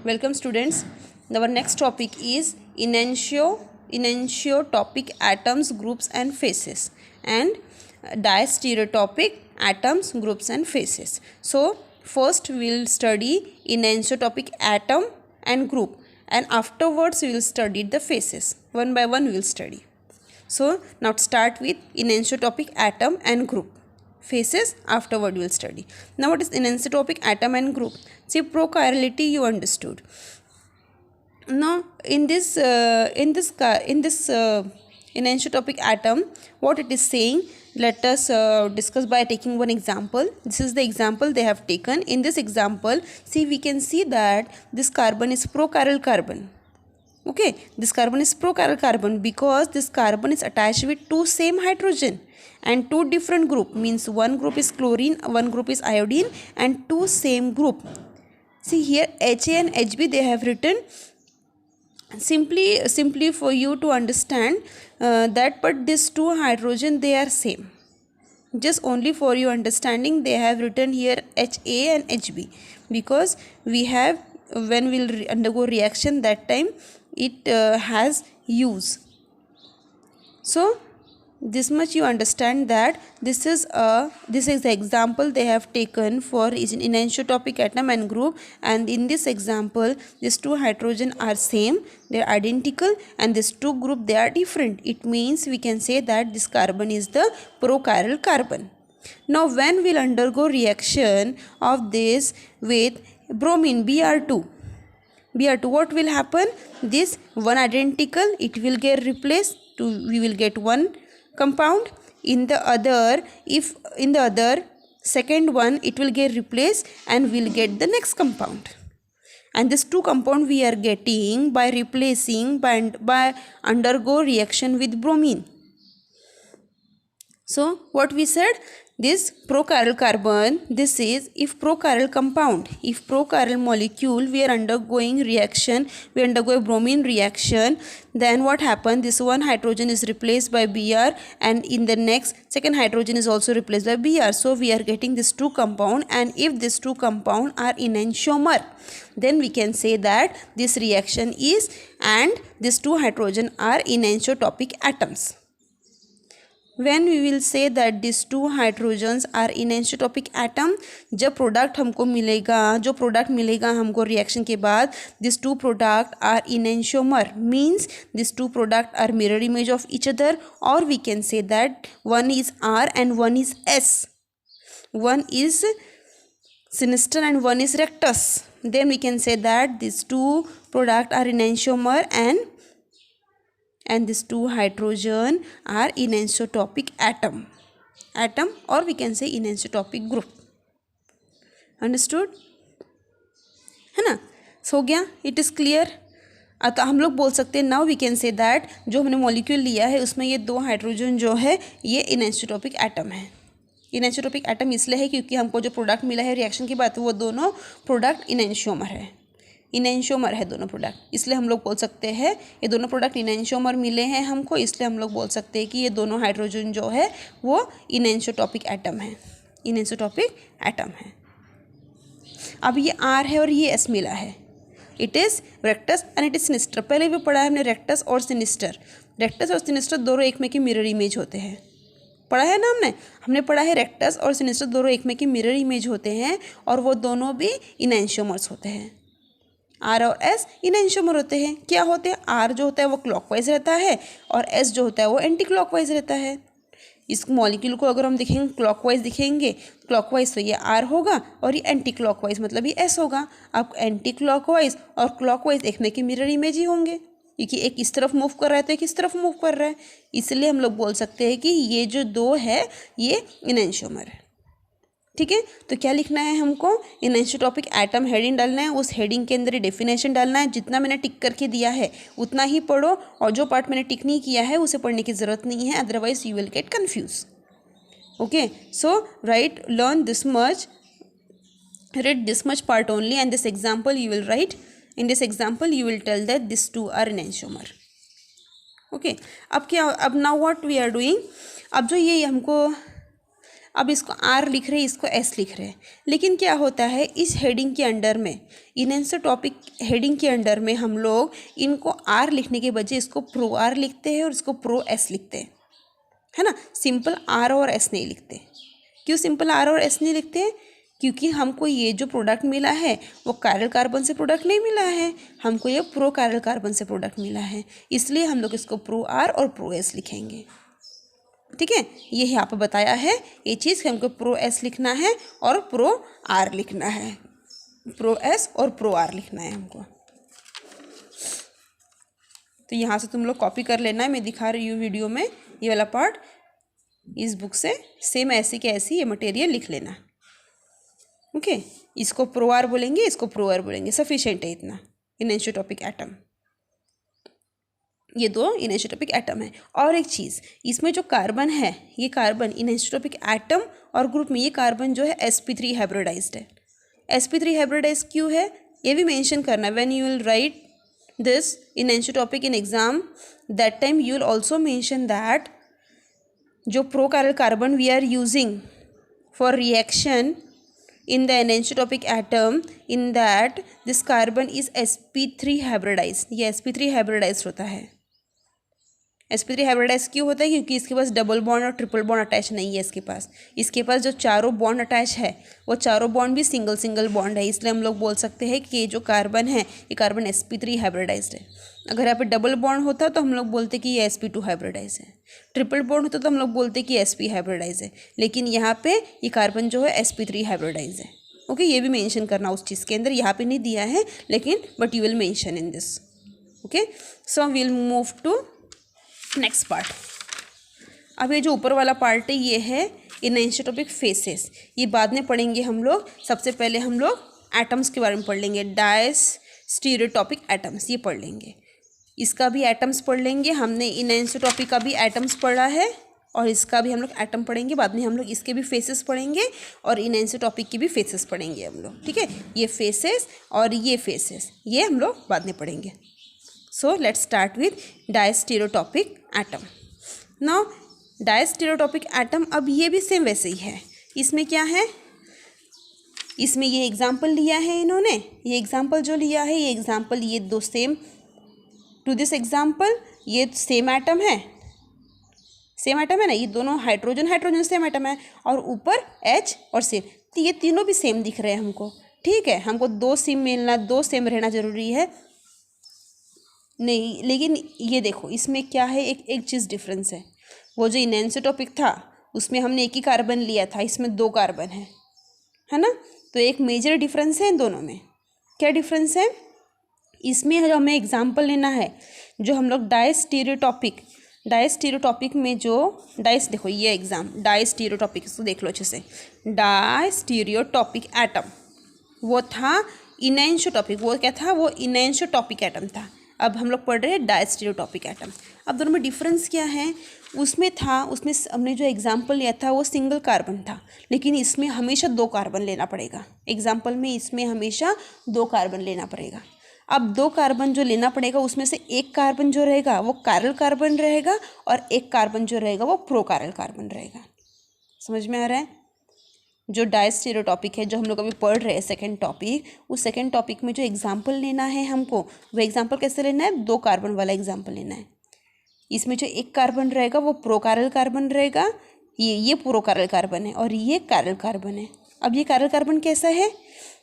Welcome students. Our next topic is enantiotopic atoms, groups and phases, and diastereotopic atoms, groups and phases. So first we will study enantiotopic atom and group, and afterwards we will study the phases. One by one we will study. So now start with enantiotopic atom and group. Phases afterward we will study. Now what is enantiotopic atom and group? See, prochirality you understood. Now in this enantiotopic atom, what it is saying, let us discuss by taking one example. This is the example they have taken. In this example, see, we can see that this carbon is prochiral carbon. Okay, this carbon is prochiral carbon because this carbon is attached with two same hydrogen and two different group, means one group is chlorine, one group is iodine, and two same group. See here, Ha and Hb they have written simply for you to understand that, but these two hydrogen they are same. Just only for your understanding they have written here Ha and Hb, because we have, when we will undergo reaction, that time it has use. So this much you understand that this is the example they have taken for enantiotopic atom and group, and in this example these two hydrogen are same, they are identical, and these two group they are different. It means we can say that this carbon is the prochiral carbon. Now when we will undergo reaction of this with bromine, Br2, what will happen? This one identical, it will get replaced to, we will get one compound. In the other, if in the other second one, it will get replaced and we will get the next compound. And this two compound we are getting by replacing, by undergo reaction with bromine. So what we said, this prochiral carbon, this is if prochiral compound, if prochiral molecule we are undergoing reaction, we undergo a bromine reaction, then what happened, this one hydrogen is replaced by Br, and in the next second hydrogen is also replaced by Br. So we are getting this two compound, and if these two compound are enantiomer, then we can say that this reaction is, and these two hydrogen are enantiotopic atoms. When we will say that these two hydrogens are enantiotopic atom, जब product हमको मिलेगा, जो product मिलेगा हमको reaction के बाद, this two product are enantiomer, means these two product are mirror image of each other, or we can say that one is R and one is S, one is sinister and one is rectus. Then we can say that these two product are enantiomer, and these two hydrogen are enantiotopic atom, or we can say enantiotopic group. Understood है ना? हो गया, it is clear. अतः हम लोग बोल सकते हैं, now we can say that जो हमने मॉलिक्यूल लिया है उसमें ये दो हाइड्रोजन जो है ये enantiotopic atom है. enantiotopic atom इसलिए है क्योंकि हमको जो प्रोडक्ट मिला है रिएक्शन के बाद वो दोनों प्रोडक्ट enantiomer है, इनेंशियोमर है दोनों प्रोडक्ट, इसलिए हम लोग बोल सकते हैं ये दोनों प्रोडक्ट इनेंशियोमर मिले हैं हमको, इसलिए हम लोग बोल सकते हैं कि ये दोनों हाइड्रोजन जो है वो इनेंशियोटॉपिक एटम है, इनेंशियोटॉपिक एटम है. अब ये आर है और ये एस मिला है, it is rectus and it is sinister. पहले भी पढ़ा है हमने रेक्टस और सिनिस्टर. रेक्टस और सिनिस्टर दोनों एक में के मिरर इमेज होते हैं, पढ़ा है ना हमने पढ़ा है रेक्टस और सिनिस्टर दोनों एक में के मिरर इमेज होते हैं, और वो दोनों भी इनेंशियोमर्स होते हैं. आर और एस इनेंशियोमर होते हैं. क्या होते हैं? आर जो होता है वो क्लॉकवाइज रहता है और एस जो होता है वो एंटी क्लॉकवाइज रहता है. इस मॉलिक्यूल को अगर हम देखेंगे क्लॉकवाइज दिखेंगे, क्लॉकवाइज तो ये आर होगा और ये एंटी क्लॉकवाइज मतलब ये एस होगा. अब एंटी क्लॉकवाइज और क्लॉकवाइज एक में के मिरर इमेज ही होंगे, क्योंकि एक इस तरफ मूव कर रहा है तो एक इस तरफ मूव कर रहा है, इसलिए हम लोग बोल सकते हैं कि ये जो दो है ये इनेंशियोमर है. ठीक है, तो क्या लिखना है हमको? एनेंशियोटॉपिक एटम हेडिंग डालना है, उस हेडिंग के अंदर डेफिनेशन डालना है. जितना मैंने टिक करके दिया है उतना ही पढ़ो, और जो पार्ट मैंने टिक नहीं किया है उसे पढ़ने की ज़रूरत नहीं है, otherwise you will get confuse. Okay, so right, learn this much, read this much part only, and this example you will write. In this example you will tell that these two are enantiomer. Okay, अब क्या, अब now what we are doing, अब जो ये हमको अब इसको are लिख रहे हैं, इसको एस लिख रहे हैं, लेकिन क्या होता है इस हेडिंग के अंडर में, इनएंसोटॉपिक हेडिंग के अंडर में हम लोग इनको आर लिखने के बजाय इसको प्रो आर लिखते हैं और इसको प्रो एस लिखते हैं, है ना। सिंपल आर और एस नहीं लिखते। क्यों सिंपल आर और एस नहीं लिखते हैं? क्योंकि हमको ये जो प्रोडक्ट मिला है वो कायरल कार्बन से प्रोडक्ट नहीं मिला है, हमको ये प्रो कायरल कार्बन से प्रोडक्ट मिला है, इसलिए हम लोग इसको प्रो आर और प्रो एस लिखेंगे। ठीक है, ये यहाँ पर बताया है ये चीज़ कि हमको प्रो एस लिखना है और प्रो आर लिखना है, प्रो एस और प्रो आर लिखना है हमको। तो यहाँ से तुम लोग कॉपी कर लेना है, मैं दिखा रही हूँ वीडियो में ये वाला पार्ट, इस बुक से सेम ऐसी के ऐसी ये मटेरियल लिख लेना। ओके, इसको प्रो आर बोलेंगे, इसको प्रो आर बोलेंगे, सफिशिएंट है इतना। इनएंसोटॉपिक एटम, ये दो इनएंसोटॉपिक एटम है। और एक चीज़, इसमें जो कार्बन है ये कार्बन इनएंसोटॉपिक एटम और ग्रुप में ये कार्बन जो है sp3 हाइब्रिडाइज्ड है। sp3 हाइब्रिडाइज्ड क्यों है ये भी मेंशन करना। When you will write this enantiotopic in exam, that time you will also mention that जो prochiral carbon we are using for reaction in the anisotropy atom, in that this carbon is sp3 hybridized। ये sp3 hybridized होता है। sp3 hybridized क्यों होता है? क्योंकि इसके पास double bond और ट्रिपल बॉन्ड अटैच नहीं है इसके पास जो चारों बॉन्ड अटैच है वो चारों बॉन्ड भी सिंगल सिंगल बॉन्ड है, इसलिए हम लोग बोल सकते हैं कि ये जो कार्बन है ये कार्बन sp3 हाइब्रिडाइज्ड है। अगर यहाँ पे डबल बॉन्ड होता तो हम लोग बोलते कि ये sp2 हाइब्रिडाइज है, ट्रिपल बॉन्ड होता तो हम लोग बोलते कि sp हाइब्रिडाइज है, लेकिन यहाँ पे ये कार्बन जो है sp3 हाइब्रिडाइज है। ओके, ये भी मेंशन करना उस चीज़ के अंदर, यहाँ पे नहीं दिया है लेकिन but you will mention in this. Okay, so we will move to next part. अब ये जो ऊपर वाला पार्ट है ये है इनएंसोटॉपिक फेसेस, ये बाद में पढ़ेंगे हम लोग। सबसे पहले हम लोग एटम्स के बारे में पढ़ लेंगे, डायस्टीरियोटॉपिक एटम्स ये पढ़ लेंगे, इसका भी एटम्स पढ़ लेंगे। हमने इनएंसोटॉपिक का भी एटम्स पढ़ा है और इसका भी हम लोग एटम पढ़ेंगे, बाद में हम लोग इसके भी फेसेस पढ़ेंगे और इनएंसोटॉपिक की भी फेसेस पढ़ेंगे हम लोग। ठीक है, ये फेसेस और ये फेसेस ये हम लोग बाद में पढ़ेंगे। So let's start with diastereotopic atom. Now diastereotopic atom, अब ये भी सेम वैसे ही है। इसमें क्या है, इसमें ये एग्जाम्पल लिया है इन्होंने, ये एग्जाम्पल जो लिया है ये एग्जाम्पल ये दो सेम टू दिस एग्जाम्पल, ये सेम एटम है, सेम एटम है ना, ये दोनों हाइड्रोजन हाइड्रोजन सेम एटम है और ऊपर H और सेम, तो ये तीनों भी सेम दिख रहे हैं हमको। ठीक है, हमको दो सेम रहना ज़रूरी है नहीं, लेकिन ये देखो इसमें क्या है, एक चीज़ डिफरेंस है। वो जो इनएंसोटॉपिक था उसमें हमने एक ही कार्बन लिया था, इसमें दो कार्बन है ना, तो एक मेजर डिफरेंस है इन दोनों में। क्या डिफरेंस है? इसमें जो हमें एग्जाम्पल लेना है, जो हम लोग डायस्टीरियोटॉपिक में जो देखो ये एग्जाम डायस्टीरियोटॉपिक, इसको देख लो अच्छे से। डायस्टीरियोटॉपिक एटम वो था इनएंसोटॉपिक, वो क्या था, वो इनएंसोटॉपिक एटम था। अब हम लोग पढ़ रहे हैं डायस्टीरियोटॉपिक एटम। अब दोनों में डिफरेंस क्या है? उसमें हमने जो एग्जाम्पल लिया था वो सिंगल कार्बन था, लेकिन इसमें हमेशा दो कार्बन लेना पड़ेगा। एग्जाम्पल में इसमें हमेशा दो कार्बन लेना पड़ेगा। अब दो कार्बन जो लेना पड़ेगा उसमें से एक कार्बन जो रहेगा वो कायरल कार्बन रहेगा और एक कार्बन जो रहेगा वो प्रो कायरल कार्बन रहेगा। समझ में आ रहा है? जो डायस्टीरियोटॉपिक है जो हम लोग अभी पढ़ रहे हैं सेकंड टॉपिक, उस सेकंड टॉपिक में जो एग्जाम्पल लेना है हमको, वो एग्जाम्पल कैसे लेना है? दो कार्बन वाला एग्जाम्पल लेना है। इसमें जो एक कार्बन रहेगा वो प्रो कायरल कार्बन रहेगा, ये प्रो कायरल कार्बन है और ये कायरल कार्बन है। अब ये कायरल कार्बन कैसा है?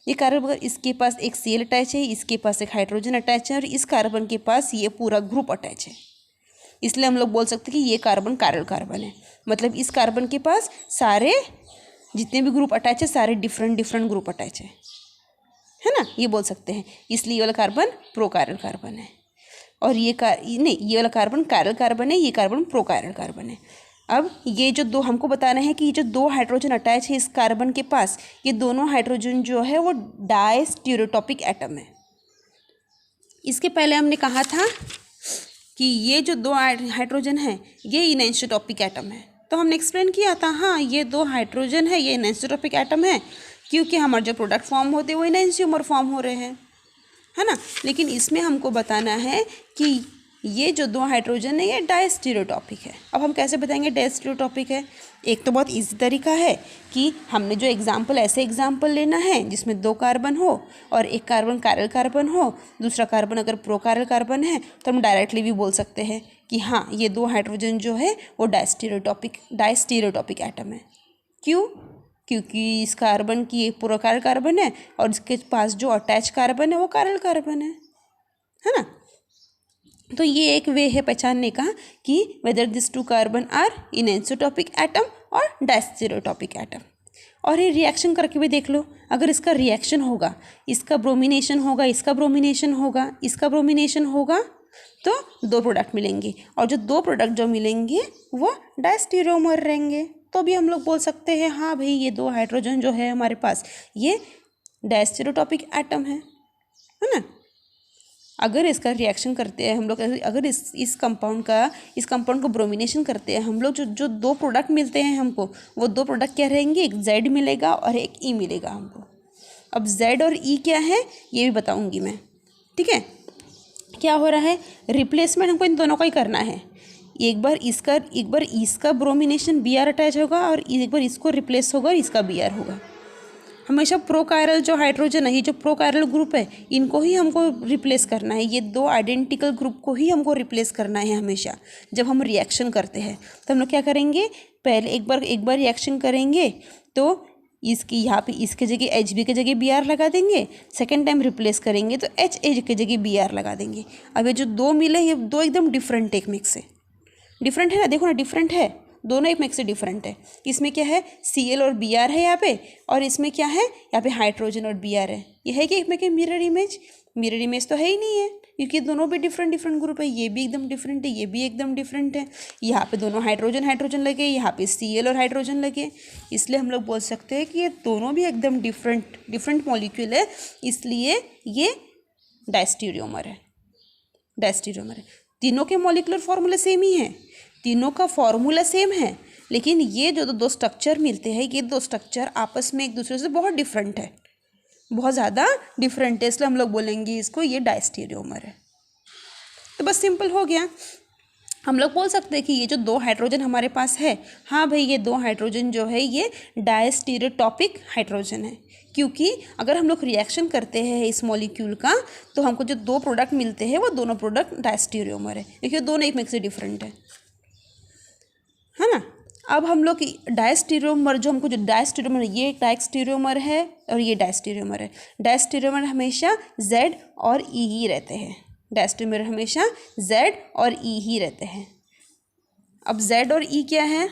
ये कार्बन, इसके पास एक Cl अटैच है, इसके पास एक हाइड्रोजन अटैच है और इस कार्बन के पास ये पूरा ग्रुप अटैच है, इसलिए हम लोग बोल सकते हैं कि ये कार्बन कायरल कार्बन है। मतलब इस कार्बन के पास सारे जितने भी ग्रुप अटैच है सारे डिफरेंट ग्रुप अटैच है ना, ये बोल सकते हैं। इसलिए ये वाला कार्बन प्रो कायरल कार्बन है और ये वाला कार्बन कायरल कार्बन है, ये कार्बन प्रो कायरल कार्बन है। अब ये जो दो हमको बताना है कि ये जो दो हाइड्रोजन अटैच है इस कार्बन के पास, ये दोनों हाइड्रोजन जो है वो डायस्टीरियोटॉपिक एटम है। इसके पहले हमने कहा था कि ये जो दो हाइड्रोजन है ये इनएंसोटॉपिक एटम है, तो हमने एक्सप्लेन किया था, हाँ ये दो हाइड्रोजन है ये इनएंसोटॉपिक एटम है, क्योंकि हमारे जो प्रोडक्ट फॉर्म होते हैं वो इनएंसियोमर फॉर्म हो रहे हैं, है ना। लेकिन इसमें हमको बताना है कि ये जो 2 हाइड्रोजन है ये डायस्टीरियोटॉपिक है। अब हम कैसे बताएंगे डायस्टीरियोटॉपिक है? एक तो बहुत इजी तरीका है कि हमने जो एग्जाम्पल ऐसे एग्जाम्पल लेना है जिसमें 2 कार्बन हो और एक कार्बन कायरल कार्बन हो, दूसरा कार्बन अगर प्रोकायरल कार्बन है तो हम डायरेक्टली भी बोल सकते हैं कि हाँ ये 2 हाइड्रोजन जो है वो डायस्टीरियोटॉपिक एटम है। क्यों? क्योंकि इस कार्बन की एक प्रोकायरल कार्बन है और इसके पास जो अटैच कार्बन है वो कायरल कार्बन है ना। तो ये एक वे है पहचानने का कि whether this 2 carbon are in enantiotopic atom और डायस्टीरियोटॉपिक एटम। और ये रिएक्शन करके भी देख लो, अगर इसका रिएक्शन होगा, इसका ब्रोमिनेशन होगा, इसका ब्रोमिनेशन होगा, इसका ब्रोमिनेशन होगा तो 2 प्रोडक्ट मिलेंगे और जो 2 प्रोडक्ट जो मिलेंगे वो डायस्टीरियोमर रहेंगे। तो भी हम लोग बोल सकते हैं हाँ भाई ये 2 हाइड्रोजन जो है हमारे पास ये डायस्टीरियोटॉपिक एटम है ना। अगर इसका रिएक्शन करते हैं हम लोग, अगर इस कंपाउंड को ब्रोमिनेशन करते हैं हम लोग, जो 2 प्रोडक्ट मिलते हैं हमको, वो 2 प्रोडक्ट क्या रहेंगे, एक Z मिलेगा और एक E मिलेगा हमको। अब Z और E क्या है ये भी बताऊंगी मैं, ठीक है। क्या हो रहा है, रिप्लेसमेंट हमको इन दोनों का ही करना है। एक बार इसका ब्रोमिनेशन Br अटैच होगा और एक बार इसको रिप्लेस होगा और इसका Br होगा। हमेशा प्रोकायरल जो हाइड्रोजन है, ये जो प्रोकायरल ग्रुप है, इनको ही हमको रिप्लेस करना है। ये 2 आइडेंटिकल ग्रुप को ही हमको रिप्लेस करना है हमेशा। जब हम रिएक्शन करते हैं तो हम लोग क्या करेंगे, पहले एक बार रिएक्शन करेंगे तो इसकी यहाँ पे इसके जगह HB की जगह Br लगा देंगे। सेकेंड टाइम रिप्लेस करेंगे तो HH की जगह Br लगा देंगे। अब ये जो 2 मिले ये 2 एकदम डिफरेंट एक मिक्स से डिफरेंट है ना, देखो ना डिफरेंट है, दोनों एक मिक्स से डिफरेंट है। इसमें क्या है Cl और Br है यहाँ पे, और इसमें क्या है यहाँ पे हाइड्रोजन और Br है। ये है कि एक में के मिरर इमेज तो है ही नहीं है, क्योंकि दोनों भी डिफरेंट ग्रुप है। ये भी एकदम डिफरेंट है, ये भी एकदम डिफरेंट है। यहाँ पे दोनों हाइड्रोजन लगे, यहाँ पे Cl और हाइड्रोजन लगे, इसलिए हम लोग बोल सकते हैं कि ये दोनों भी एकदम डिफरेंट मॉलिक्यूल है, इसलिए ये डायस्टीरियोमर है। तीनों के मॉलिक्यूलर फॉर्मूला सेम ही है, तीनों का फॉर्मूला सेम है, लेकिन ये जो 2 स्ट्रक्चर मिलते हैं, ये 2 स्ट्रक्चर आपस में एक दूसरे से बहुत डिफरेंट है, बहुत ज़्यादा डिफरेंट है, इसलिए हम लोग बोलेंगे इसको ये डायस्टीरियोमर है। तो बस सिंपल हो गया। हम लोग बोल सकते हैं कि ये जो 2 हाइड्रोजन हमारे पास है, हाँ भाई ये 2 हाइड्रोजन जो है ये डायस्टीरियोटॉपिक हाइड्रोजन है, क्योंकि अगर हम लोग रिएक्शन करते हैं इस मॉलिक्यूल का तो हमको जो 2 प्रोडक्ट मिलते हैं वो दोनों प्रोडक्ट डायस्टीरियोमर है, क्योंकि दोनों एक मिक्स से डिफरेंट है ना। अब हम लोग डायस्टीरियोमर जो हमको जो डायस्टीरियोमर, ये एक डायस्टीरियोमर है और ये डायस्टीरियोमर है। डायस्टीरियोमर हमेशा Z और E ही रहते हैं, डायस्टीरियोमर हमेशा Z और E ही रहते हैं। अब Z और E क्या है